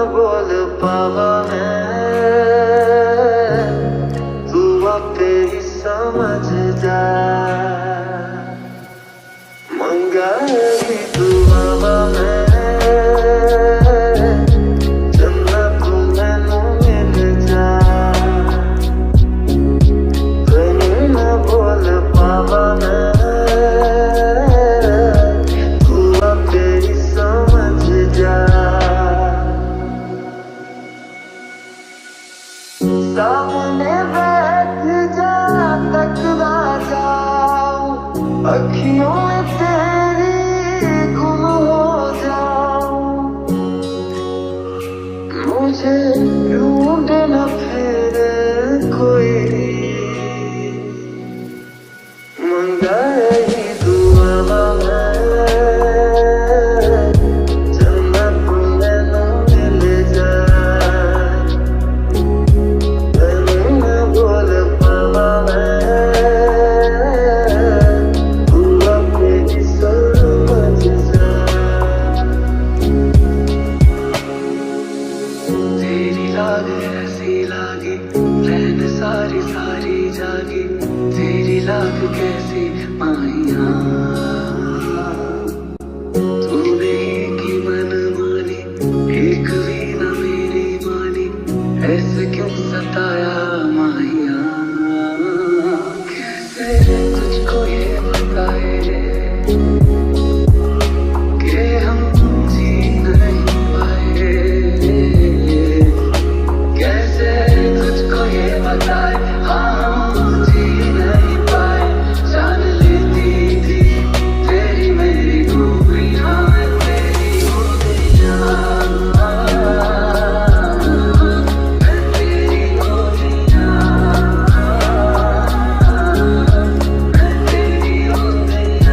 बोल पावा मैं, तू आपे ही समझ जा। मंगा ही दुआवा मैं, जन्नत मैनू मिल जा। तेनू ना बोल पावा मैं, तू आपे ही समझ जा। सामने बैठ जा, तकदा जाऊं, अखियों में तेरी गुम हो जाऊं। मुझे ढूंढे न फिर कोई, मंगा ही दुआ मैं, जन्नत मैनू मिल जा। सारी सारी जागी, तेरी लाग कैसी माहिया। तूने की मन मानी, एक भी न मेरी मानी, ऐसे क्यों सताया माहिया। कैसे तुझको ये बताए कि हम जी नहीं पाए। कैसे तुझको ये बताए, हाँ हम जी नहीं पाए। जान लेती थी तेरी मेरी खूबियां, मैं तेरी हो गया, मैं तेरी हो गया, मैं तेरी हो गया, मैं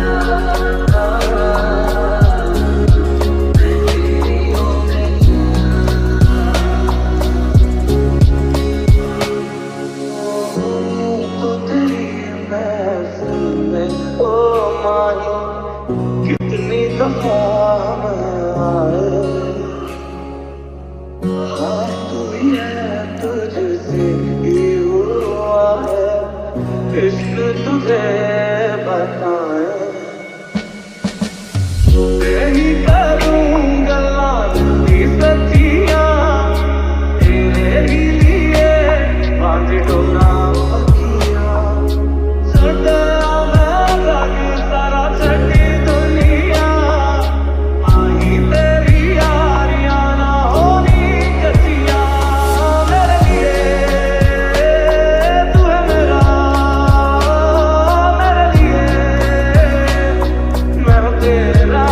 तेरी हो गया। तो तेरी महफिल में ओ माही, कितनी दफा मैं आए। हाँ तू ही है, तुझसे ही हुआ है, इश्क तुझे बताए। तेरी करूँगा लाज़मी सच्चियाँ, तेरे ही लिए बांध डोरा तेरा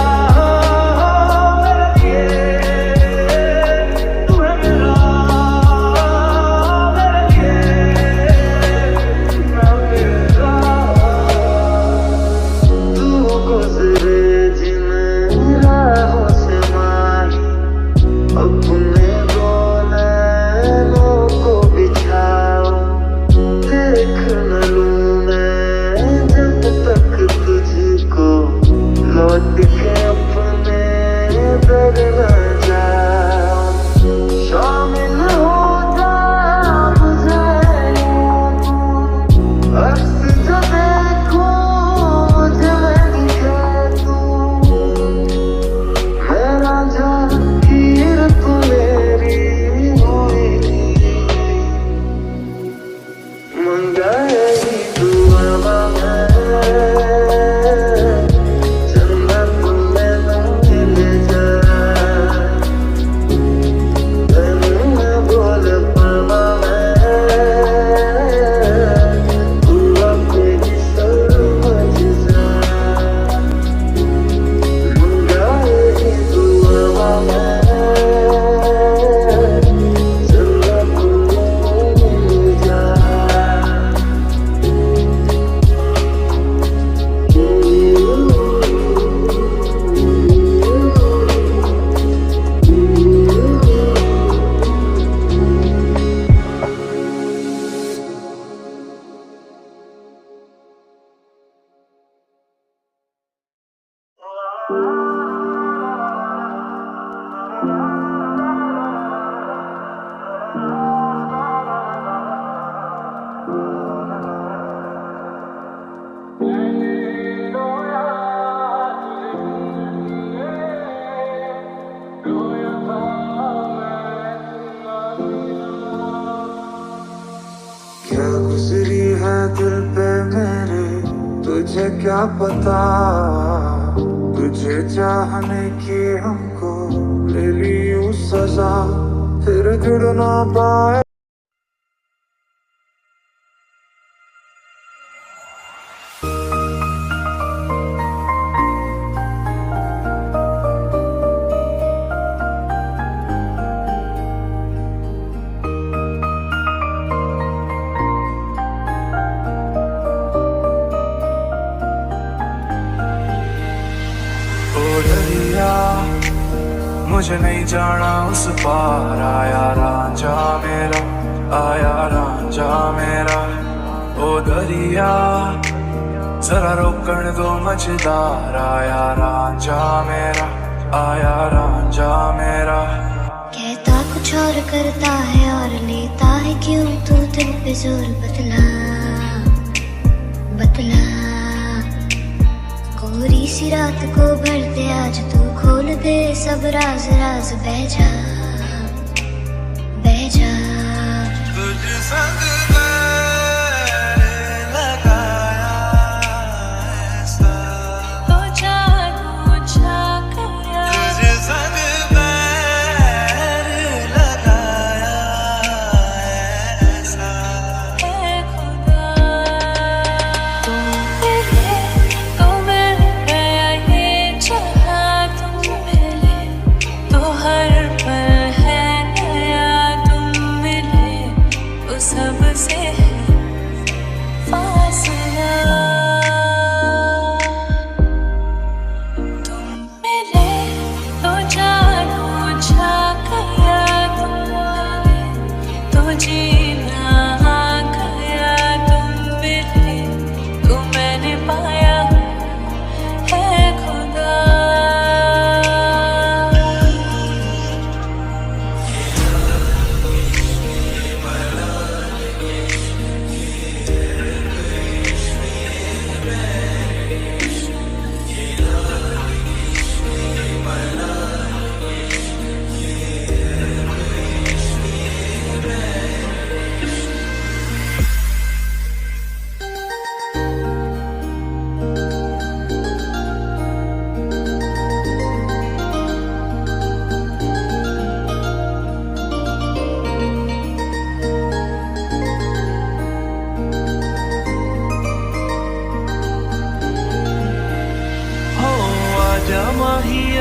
दिल पे मेरे, तुझे क्या पता, तुझे चाहने की हमको ले ली यूं सजा, फिर जुड़ ना पाए। दरिया मुझे नहीं जाना उस पार, आया रांझा मेरा, आया रांझा मेरा। ओ दरिया जरा रोकण दो मझदार, आया रांझा मेरा, आया रांझा मेरा। कहता कुछ और करता है और लेता है क्यों तू दिल पे जोर, बतला बतला। कोरी सी रात को भर दे आज तू, खोल दे सब राज राज, बह जा बह जा। तुझ संग लगाया ऐसा, तो जादू छा गया, तुझ संग लगाया ऐसा। ऐ खुदा तुम मिले तो मिल गया ये जहां, तुम मिले तो हर पल है नया, तुम मिले तो सबसे है फासला। तुम मिले तो जादू छा गया, तुम मिले तो जीना आ गया, तुम मिले तो मैंने पाया है खुदा।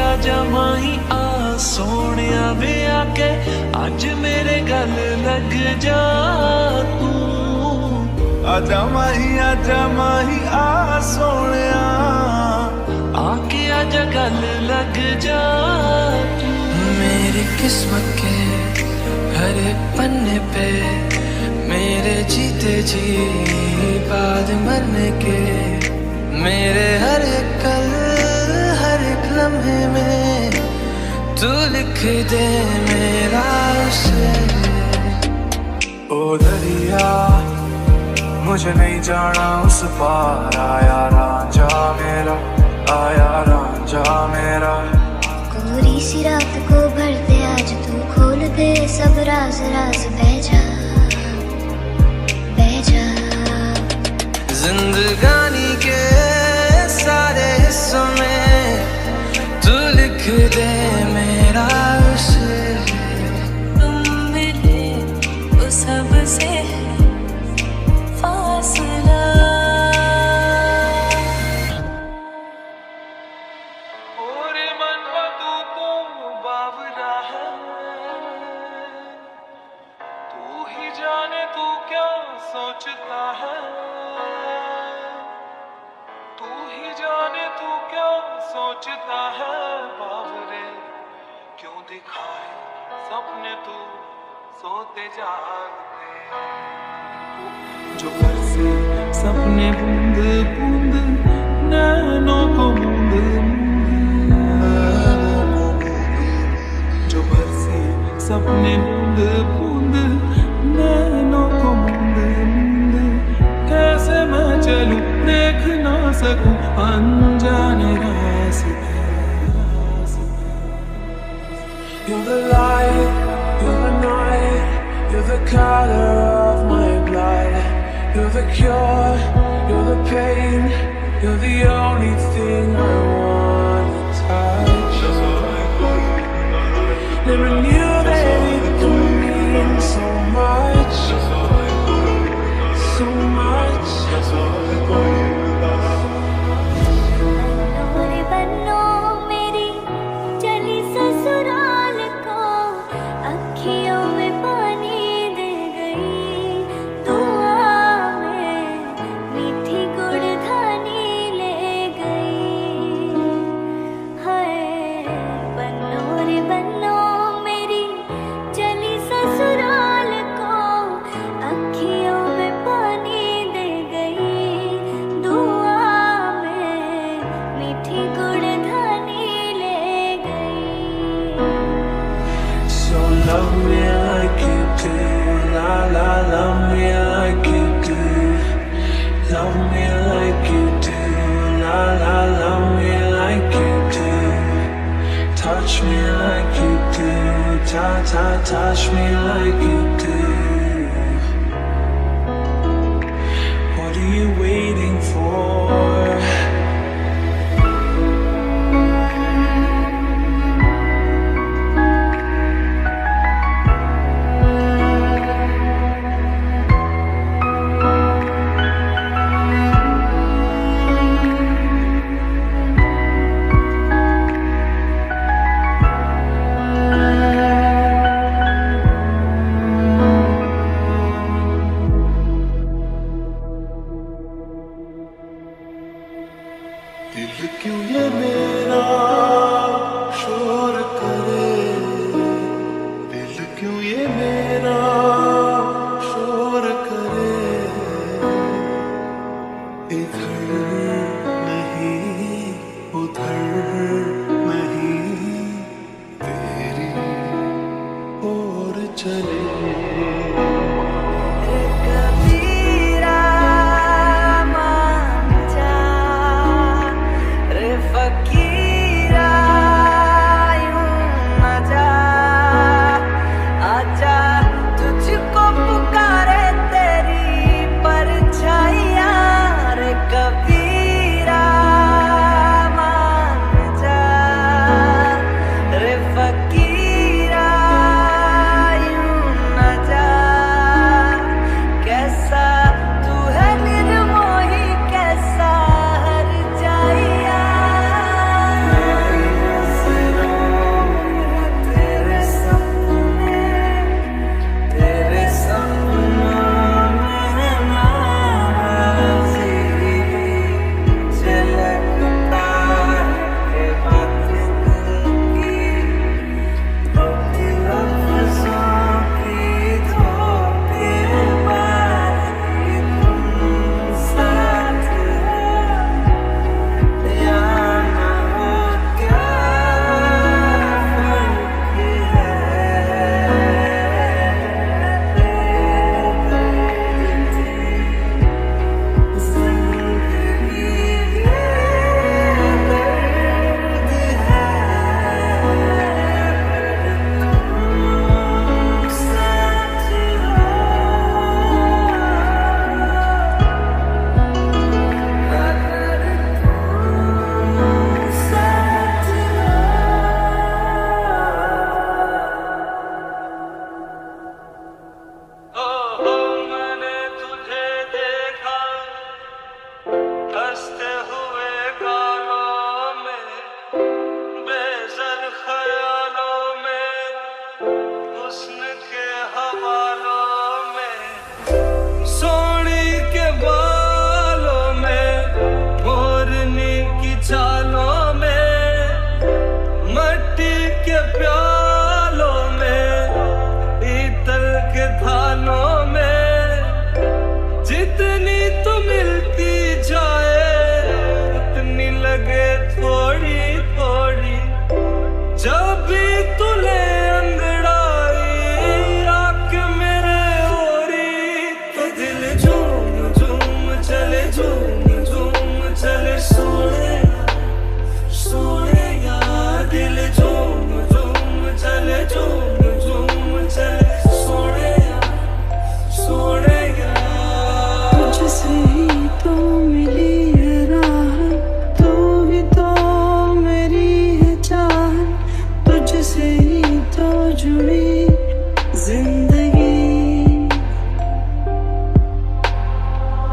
आजा माही आ सोनिया वे आके, अज मेरे गल लग जा तू। आजा माही आ सोनिया, आके आजा गल लग जा तू। मेरी किस्मत के हर एक पन्ने पे, मेरे जीते जी बाद मरने के, मेरे हर एक कल हर एक लम्हे में तू लिख दे मेरा उसे। ओ दरिया मुझे नहीं जाना उस पार, आया रांझा मेरा, आया रांझा मेरा। कोरी सी रात को भर दे आज तू, खोल दे सब राज राज, बह जा बह जा। जिंदगानी के सारे हिस्सों में तू लिख दे मेरा उसे। तुम मिले तो सबसे है फासला। ओरे मन तू तो बावरा है, तू ही जाने तू क्या सोचता है, तू ही जाने तू क्या सोचता है बावरे। क्यों दिखाए सपने तू सोते जागते, जो बरसे सपने बूंद बूंद नैनों को मूंद मूंद, जो बरसे सपने बूंद बूंद नैनों को मूंद मूंद। कैसे मैं चलूं देख ना सकूं अनजाने रास्ते। You're the light, you're the night, you're the color of my blood. You're the cure, you're the pain, you're the only thing I wanna touch. Never knew that it could mean so much, so much. रे बन्नो मेरी चली ससुराल को, अखियों में पानी दे गई, दुआ में मीठी गुड़धानी ले गई। हाय बन्नो रे बन्नो मेरी चली ससुराल को, अखियों में पानी दे गई, दुआ में मीठी गुड़धानी ले गई। So love me like you do, la la, love me like you do. Love me like you do, la la, love me like you do. Touch me like you do, ta ta, touch me like you do. What are you waiting for? जुड़ी जिंदगी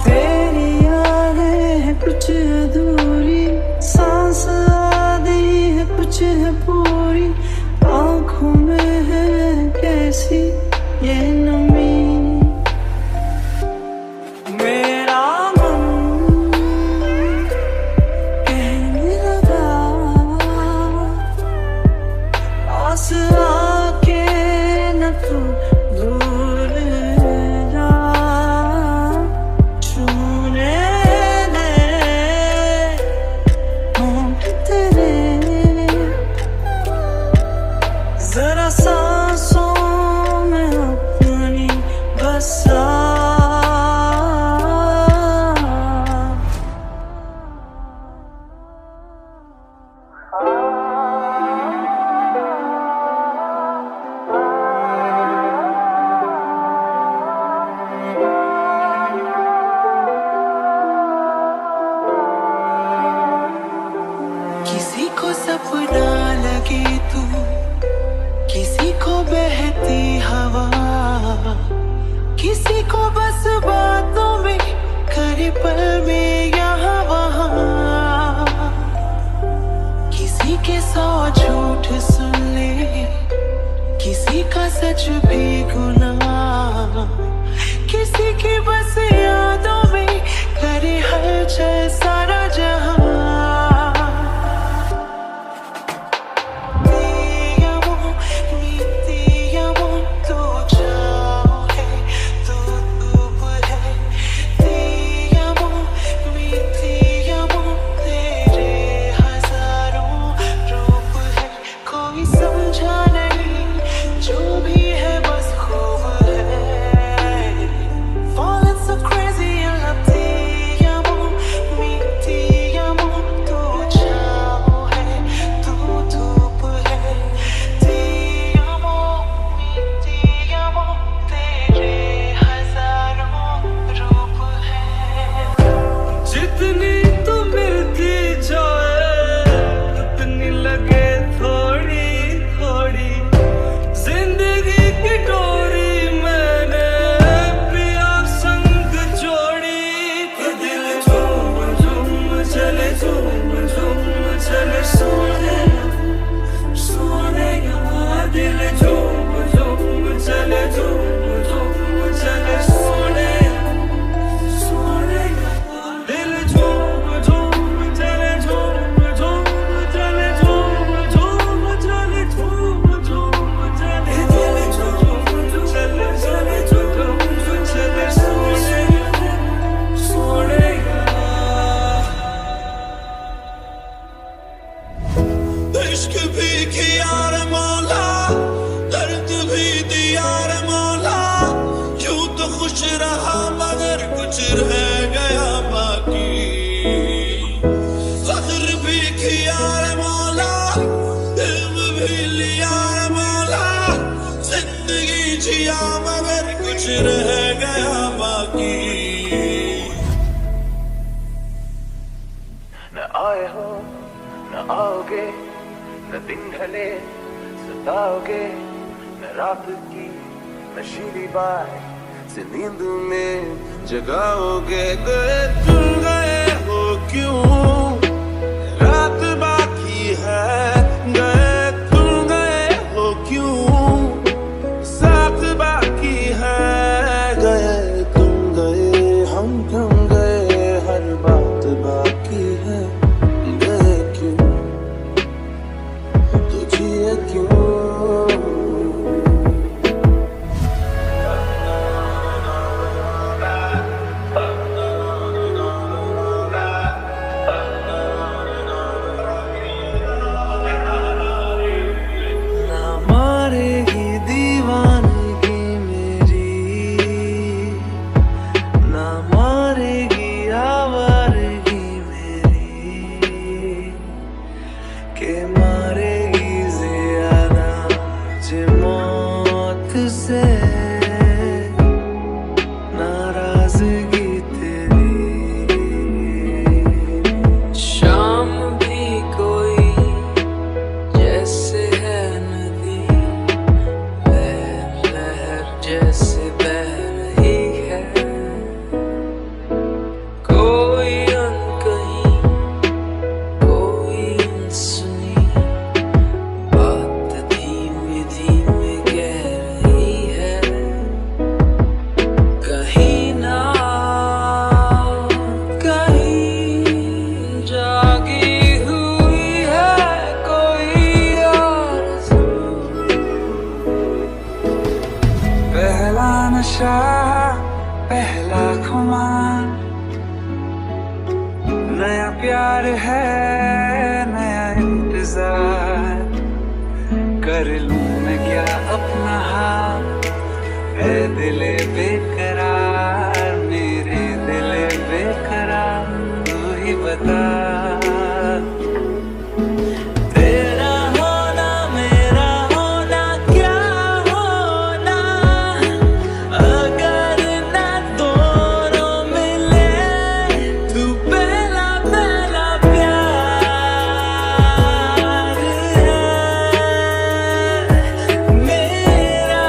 तेरी यादें है कुछ अधूरी, सांस आधी है कुछ है पूरी, आँखों में है कैसी ये नमी। मेरा मन कहने लगा पास आके न तू भूल जा, छूने दे होंठ तेरे जरा सांसों में अपनी बसा। किसी को सपना लगे तू, किसी को बहती हवा, किसी को बस बातों में करे पल में यहाँ वहाँ, किसी के 100 झूठ सुन ले, किसी का सच भी गुनाह, किसी की बस यादों में करे हलचल सारा जहां। इश्क भी किया रे मौला, दर्द भी दिया रे मौला, यूं तो खुश रहा मगर कुछ रह गया बाकी। फख्र भी किया रे मौला, इल्म भी लिया रे मौला, जिंदगी जिया मगर कुछ रह गया बाकी। न आए हो न आओगे, न दिन ढले सताओगे, न रात की नशीली बात से नींद में जगाओगे। गए तुम गए हो क्यों, रात बाकी है, गए तुम गए हो क्यों, साथ बाकी है, गए तुम गए हम क्यों गए, हर बात बाकी है, गए क्यों तुझे क्यों। के मारेगी ज़ियादा कर लूं मैं क्या अपना हाल, है दिले बेकरार, मेरे दिले बेकरार, तू ही बता। तेरा होना मेरा होना क्या होना, अगर ना दोनों मिले, तू पहला पहला प्यार है मेरा,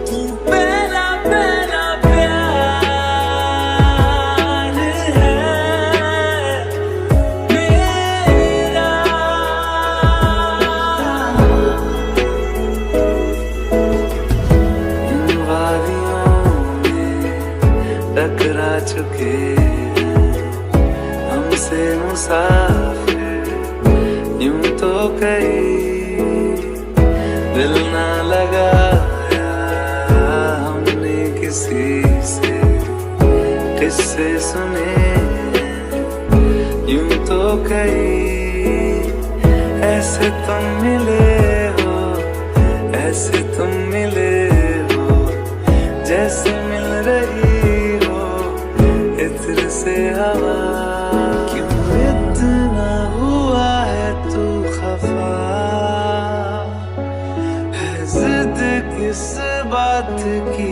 तू पहला पहला प्यार है मेरा। इन वादियों में टकरा चुके हमसे मुसाफिर, यूं तो कहीं दिल ना लगाया हमने किसी से, किससे सुने यूं तो कहीं, ऐसे तुम मिले हो, ऐसे तुम मिले हो, जैसे मिल रही हो इत्र से हवा। क्यों इतना हुआ है तू खफा, है जिद किस बात की